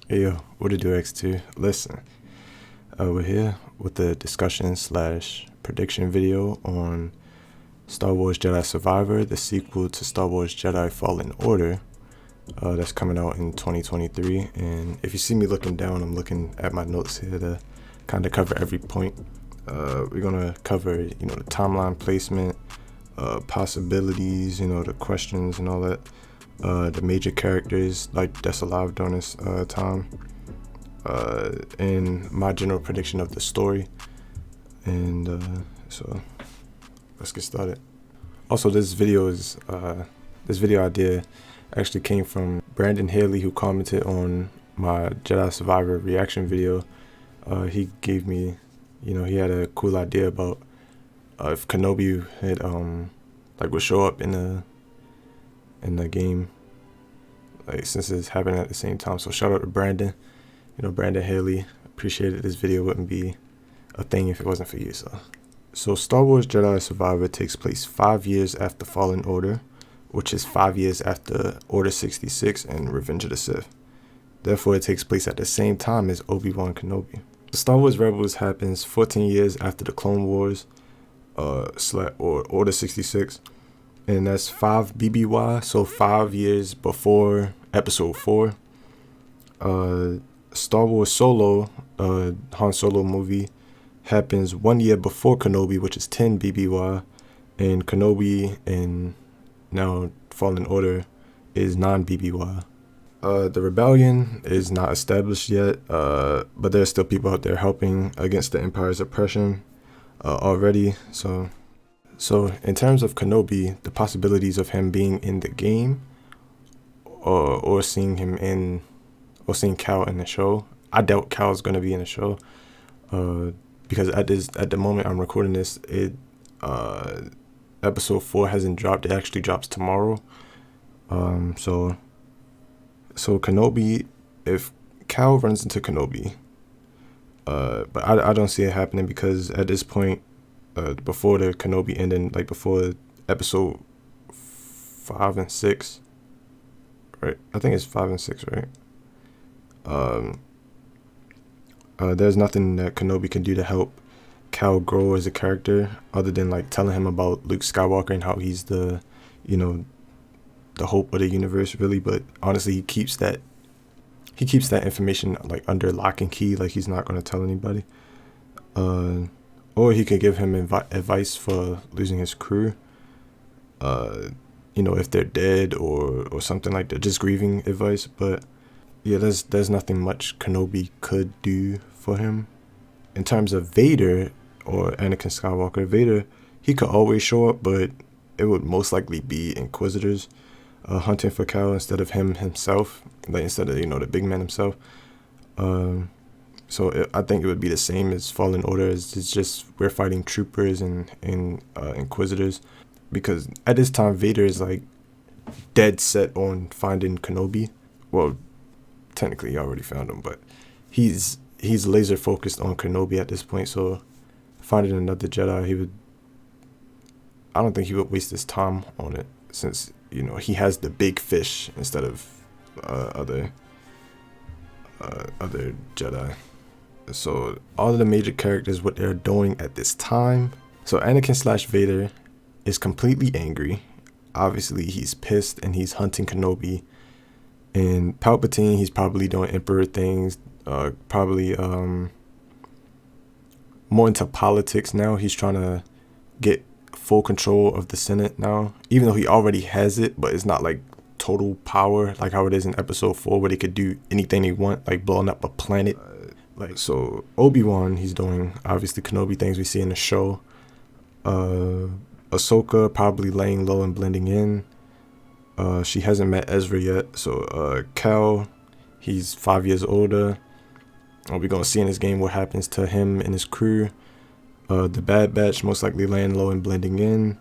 Hey yo, what it do X2? Listen, we're here with the discussion slash prediction video on Star Wars Jedi Survivor, the sequel to Star Wars Jedi Fallen Order, that's coming out in 2023. And if you see me looking down, I'm looking at my notes here to kind of cover every point. We're gonna cover, the timeline placement, possibilities, the questions and all that. The major characters that's alive during this time, and my general prediction of the story. And so let's get started. Also, this video idea actually came from Brandon Hailey, who commented on my Jedi Survivor reaction video. He gave me, he had a cool idea about if Kenobi had would show up in the game, since it's happening at the same time. So shout out to Brandon, Brandon Hailey. Appreciated this video wouldn't be a thing if it wasn't for you. So Star Wars Jedi Survivor takes place 5 years after Fallen Order, which is 5 years after Order 66 and Revenge of the Sith. Therefore, it takes place at the same time as Obi-Wan Kenobi. Star Wars Rebels happens 14 years after the Clone Wars, or Order 66. And that's 5 BBY, so 5 years before Episode 4. Star Wars Solo, Han Solo movie, happens 1 year before Kenobi, which is 10 BBY. And Kenobi and now Fallen Order is 9 BBY. The rebellion is not established yet, but there's still people out there helping against the Empire's oppression already. So in terms of Kenobi, the possibilities of him being in the game, or seeing Cal in the show, I doubt Cal's gonna be in the show, because at the moment I'm recording this, Episode 4 hasn't dropped. It actually drops tomorrow. So Kenobi, if Cal runs into Kenobi, but I don't see it happening, because at this point, before the Kenobi ending, before Episode 5 and 6, right? I think it's 5 and 6, right? There's nothing that Kenobi can do to help Cal grow as a character, other than telling him about Luke Skywalker and how he's the hope of the universe, really. But honestly, he keeps that information under lock and key. He's not going to tell anybody. Or he could give him advice for losing his crew, if they're dead or something like that, just grieving advice. But yeah, there's nothing much Kenobi could do for him. In terms of Vader or Anakin Skywalker, Vader, he could always show up, but it would most likely be Inquisitors hunting for Cal instead of himself, instead of the big man himself. So I think it would be the same as Fallen Order. It's just we're fighting troopers and Inquisitors, because at this time Vader is dead set on finding Kenobi. Well, technically he already found him, but he's laser focused on Kenobi at this point. So finding another Jedi, I don't think he would waste his time on it, since he has the big fish instead of other Jedi. So all of the major characters, what they're doing at this time. So Anakin / Vader is completely angry. Obviously, he's pissed and he's hunting Kenobi. And Palpatine, he's probably doing Emperor things. Probably more into politics now. He's trying to get full control of the Senate now, even though he already has it, but it's not total power like how it is in Episode 4, where they could do anything they want, blowing up a planet. So Obi-Wan, he's doing obviously Kenobi things we see in the show. Ahsoka probably laying low and blending in. She hasn't met Ezra yet. So Cal, he's 5 years older. We're gonna see in this game what happens to him and his crew. The Bad Batch most likely laying low and blending in.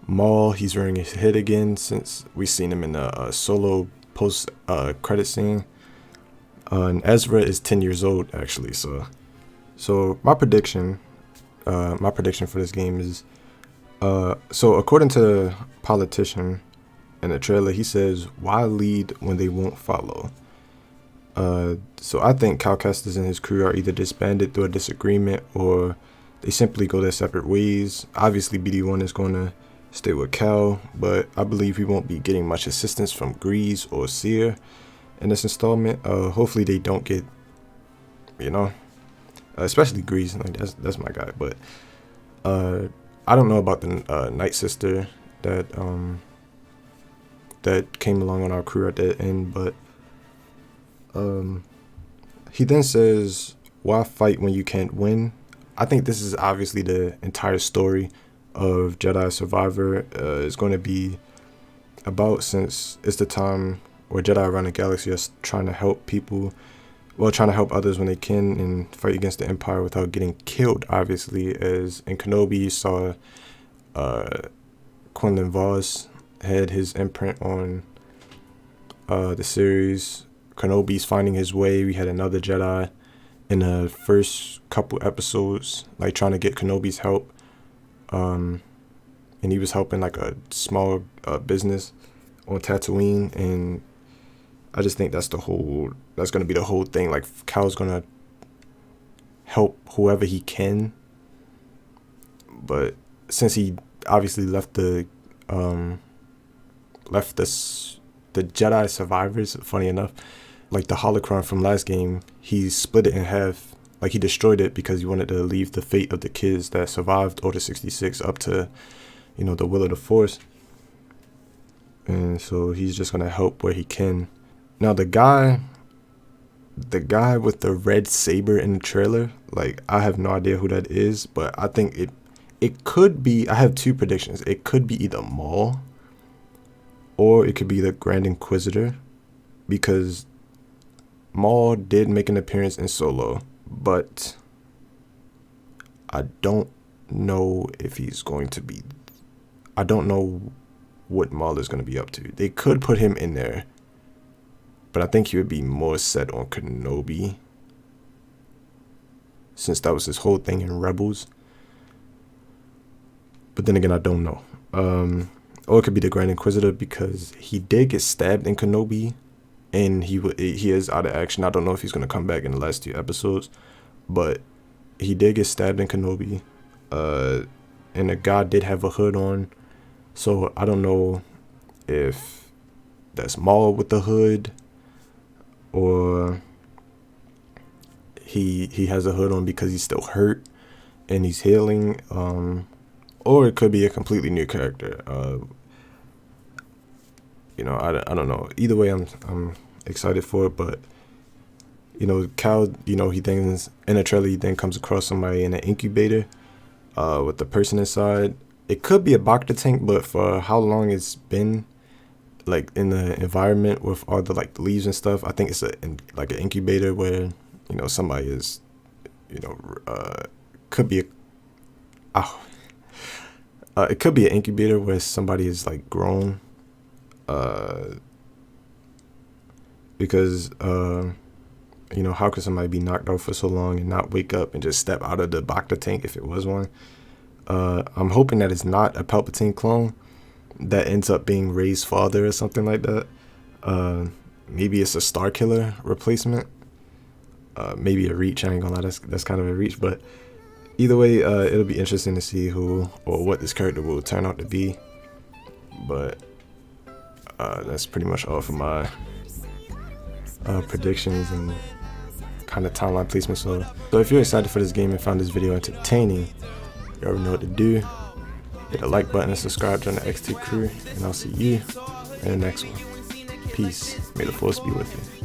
Maul, he's rearing his head again, since we've seen him in the Solo post credit scene. And Ezra is 10 years old actually. So my prediction for this game is, so according to the politician in the trailer, he says, "Why lead when they won't follow?" So I think Cal Kestis and his crew are either disbanded through a disagreement or they simply go their separate ways. Obviously, BD1 is going to stay with Cal, but I believe he won't be getting much assistance from Grease or Seer in this installment. Hopefully they don't get, especially Grease. Like that's my guy. But I don't know about the Night Sister that came along on our crew at the end, but he then says, "Why fight when you can't win?" I think this is obviously the entire story of Jedi Survivor is going to be about, since it's the time where Jedi around the galaxy are trying to help people, trying to help others when they can and fight against the Empire without getting killed, obviously. As in Kenobi, you saw Quinlan Voss had his imprint on the series. Kenobi's finding his way. We had another Jedi in the first couple episodes, like trying to get Kenobi's help. And he was helping like a small business on Tatooine, and I just think that's going to be the whole thing. Like Cal's going to help whoever he can, but since he obviously left the Jedi survivors, funny enough, like the holocron from last game, he split it in half. Like he destroyed it because he wanted to leave the fate of the kids that survived Order 66 up to, the will of the Force. And so he's just gonna help where he can. Now the guy with the red saber in the trailer, like I have no idea who that is, but I think it could be. I have two predictions. It could be either Maul, or it could be the Grand Inquisitor, because Maul did make an appearance in Solo, but I don't know if he's going to be. I don't know what Maul is going to be up to. They could put him in there, but I think he would be more set on Kenobi, since that was his whole thing in Rebels. But then again, I don't know. Or it could be the Grand Inquisitor, because he did get stabbed in Kenobi, and he is out of action. I don't know if he's going to come back in the last 2 episodes, but he did get stabbed in Kenobi, and the guy did have a hood on, so I don't know if that's Maul with the hood, or he has a hood on because he's still hurt and he's healing, or it could be a completely new character. I don't know. Either way, I'm excited for it. But Cal, he thinks in a trailer, he then comes across somebody in an incubator, with the person inside. It could be a Bacta tank, but for how long it's been, like in the environment with all the like the leaves and stuff, I think it's an incubator where somebody is, could be it could be an incubator where somebody is like grown. Because how could somebody be knocked out for so long and not wake up and just step out of the Bacta tank if it was one? I'm hoping that it's not a Palpatine clone that ends up being Rey's father or something like that. Maybe it's a Star Killer replacement. Maybe a reach. I ain't gonna lie, that's kind of a reach. But either way, it'll be interesting to see who or what this character will turn out to be. But that's pretty much all for my predictions and kind of timeline placement. So if you're excited for this game and found this video entertaining, you already know what to do. Hit the like button and subscribe, join the XT crew, and I'll see you in the next one. Peace. May the Force be with you.